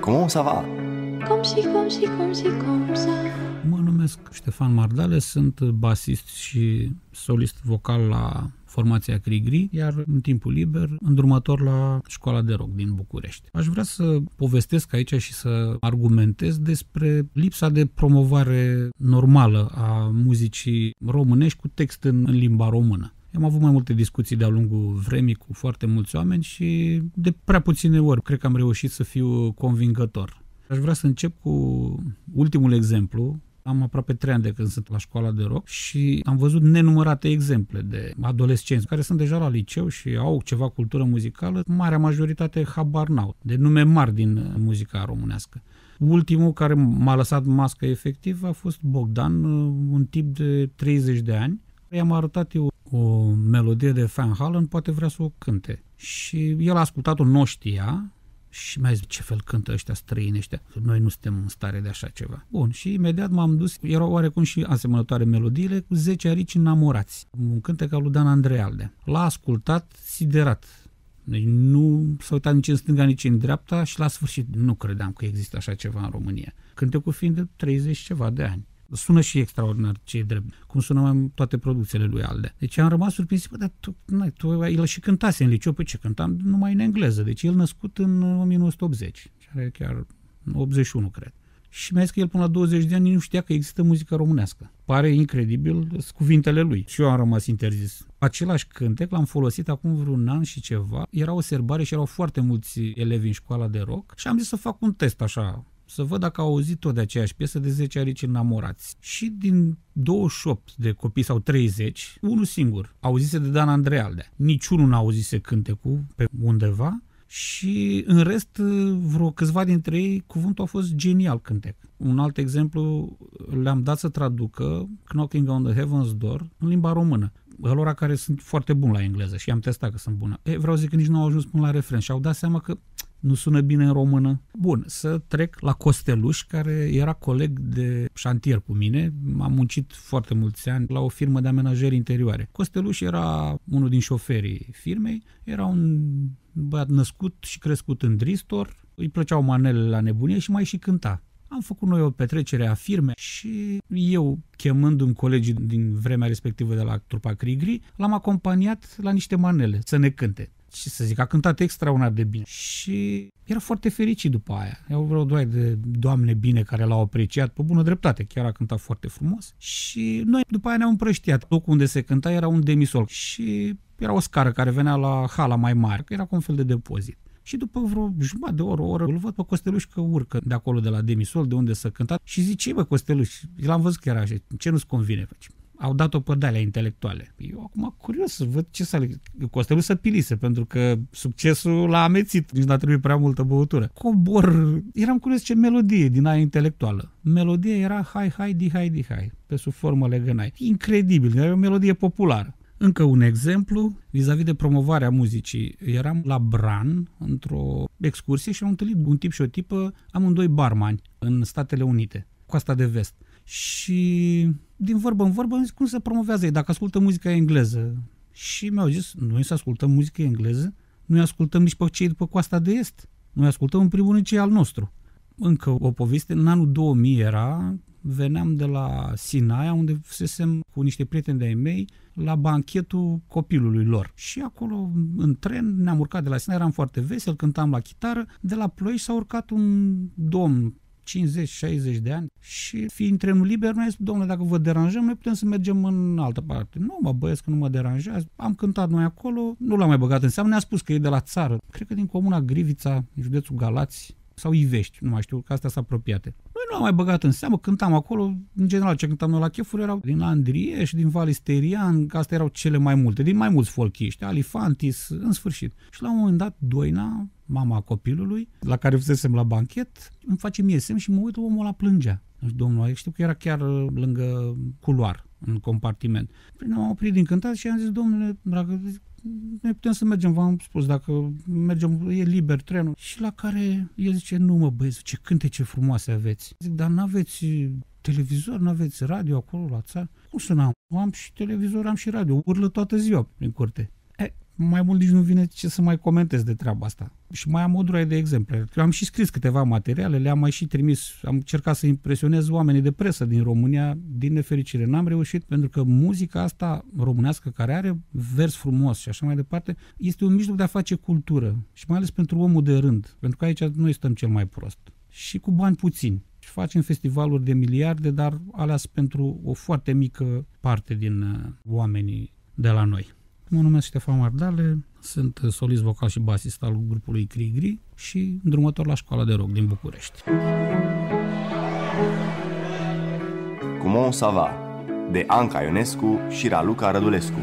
comment ça va? Comme ça. Mă numesc Ștefan Mardale, sunt basist și solist vocal la formația Crigri, iar în timpul liber îndrumător la școala de rock din București. Aș vrea să povestesc aici și să argumentez despre lipsa de promovare normală a muzicii românești cu text în limba română. Am avut mai multe discuții de-a lungul vremii cu foarte mulți oameni și de prea puține ori cred că am reușit să fiu convingător. Aș vrea să încep cu ultimul exemplu. Am aproape 3 ani de când sunt la școala de rock și am văzut nenumărate exemple de adolescenți care sunt deja la liceu și au ceva cultură muzicală. Marea majoritate habar n-au, de nume mari din muzica românească. Ultimul care m-a lăsat mască efectiv a fost Bogdan, un tip de 30 de ani. I-am arătat eu o melodie de Van Halen, poate vrea să o cânte. Și el a ascultat-o, nu știa, și mi-a zis, ce fel cântă ăștia străini ăștia? Noi nu suntem în stare de așa ceva. Bun, și imediat m-am dus, erau oarecum și asemănătoare melodiile, cu 10 arici înamorați. Un cântec al lui Dan Andrealdea. L-a ascultat siderat. Deci nu s-a uitat nici în stânga, nici în dreapta și la sfârșit nu credeam că există așa ceva în România. Cântecul fiind de 30 ceva de ani. Sună și extraordinar, ce-i drept, cum sună mai toate producțiile lui Aldea. Deci am rămas surprins, dar el și cântase în liceu, ce cântam numai în engleză. Deci el născut în 1980, și are chiar 81, cred. Și mi-a zis că el până la 20 de ani nu știa că există muzică românească. Pare incredibil cuvintele lui. Și eu am rămas interzis. Același cântec l-am folosit acum vreun an și ceva. Era o serbare și erau foarte mulți elevi în școala de rock și am zis să fac un test așa, să văd dacă au auzit tot de aceeași piesă de 10 arici înamorați. Și din 28 de copii sau 30, unul singur auzise de Dan Andrealdea. Niciunul n-a auzise cântecul pe undeva și în rest, vreo câțiva dintre ei, cuvântul a fost genial cântec. Un alt exemplu, le-am dat să traducă Knocking on the Heaven's Door în limba română. Ălora care sunt foarte buni la engleză și am testat că sunt bună. Vreau să zic că nici nu au ajuns până la refren și au dat seama că nu sună bine în română. Bun, să trec la Costeluș, care era coleg de șantier cu mine. Am muncit foarte mulți ani la o firmă de amenajări interioare. Costeluș era unul din șoferii firmei, era un băiat născut și crescut în Dristor, îi plăceau manelele la nebunie și mai și cânta. Am făcut noi o petrecere a firmei și eu, chemându-mi colegii din vremea respectivă de la trupa Crigri, l-am acompaniat la niște manele să ne cânte. Și să zic, a cântat extraordinar de bine. Și era foarte fericit după aia. Eu vreau doar de doamne bine care l-au apreciat pe bună dreptate. Chiar a cântat foarte frumos. Și noi după aia ne-am împrăștiat. Locul unde se cânta era un demisol. Și era o scară care venea la hala mai mare, că era cu un fel de depozit. Și după vreo jumătate de oră, o oră, îl văd pe Costeluș că urcă de acolo de la demisol, de unde să cânta. Și zice, bă, Costeluș, l-am văzut că era așa, ce nu-ți convine? Au dat-o pe de-alea intelectuale. Eu acum curios să văd ce să aleg. Costeluș să pilise, pentru că succesul l-a amețit. Nici n-a trebuit prea multă băutură. Cobor. Eram curios ce melodie din aia intelectuală. Melodia era hai, hai, di, hai, pe sub formă legănai. Incredibil, era o melodie populară. Încă un exemplu, vis-a-vis de promovarea muzicii. Eram la Bran, într-o excursie și am întâlnit un tip și o tipă, amândoi barmani, în Statele Unite, Coasta de Vest. Și din vorbă în vorbă am zis, cum se promovează ei, dacă ascultă muzica engleză? Și mi-au zis, noi să ascultăm muzică engleză, noi ascultăm nici pe cei după Coasta de Est. Noi ascultăm în primul rând cei al nostru. Încă o poveste, în anul 2000 veneam de la Sinaia, unde fusesem cu niște prieteni de-ai mei la banchetul copilului lor. Și acolo, în tren, ne-am urcat de la Sinaia, eram foarte vesel, cântam la chitară. De la Ploiești s-a urcat un domn 50-60 de ani și fiind trenul liber, noi zis, domnule, dacă vă deranjăm, noi putem să mergem în altă parte. Nu, mă băiesc că nu mă deranjează. Am cântat noi acolo, nu l-am mai băgat în seamă, ne-a spus că e de la țară. Cred că din comuna Grivița, județul Galați sau Ivești, nu mai știu, că astea sunt apropiate. Noi nu l-am mai băgat în seamă, cântam acolo, în general ce cântam noi la chefuri erau din Andrieș, din Valisterian, că astea erau cele mai multe, din mai mulți folchiști, Alifantis, în sfârșit. Și la un moment dat, Doina, mama copilului, la care fusesem la banchet, îmi face mie semn și mă uit, omul ăla plângea. Deci, domnul, știu că era chiar lângă culoar, în compartiment. M-am oprit din cântat și am zis, domnule, dragă, noi putem să mergem, v-am spus, dacă mergem, e liber trenul. Și la care el zice, nu mă băieți, ce cântece frumoase aveți. Zic, dar n-aveți televizor, n-aveți radio acolo la țară? Cum să n-am? Am și televizor, am și radio, urlă toată ziua prin curte. mai mult nici nu vine ce să mai comentez de treaba asta. Și mai am o droaie de exemple. Eu am și scris câteva materiale, le-am mai și trimis, am încercat să impresionez oamenii de presă din România, din nefericire n-am reușit, pentru că muzica asta românească, care are vers frumos și așa mai departe, este un mijloc de a face cultură și mai ales pentru omul de rând, pentru că aici noi stăm cel mai prost. Și cu bani puțini. Și facem festivaluri de miliarde, dar ales pentru o foarte mică parte din oamenii de la noi. Mă numesc Ștefan Mardale, sunt solist vocal și basist al grupului Crigri și îndrumător la Școala de Rock din București. Comment ça va? De Anca Ionescu și Raluca Rădulescu.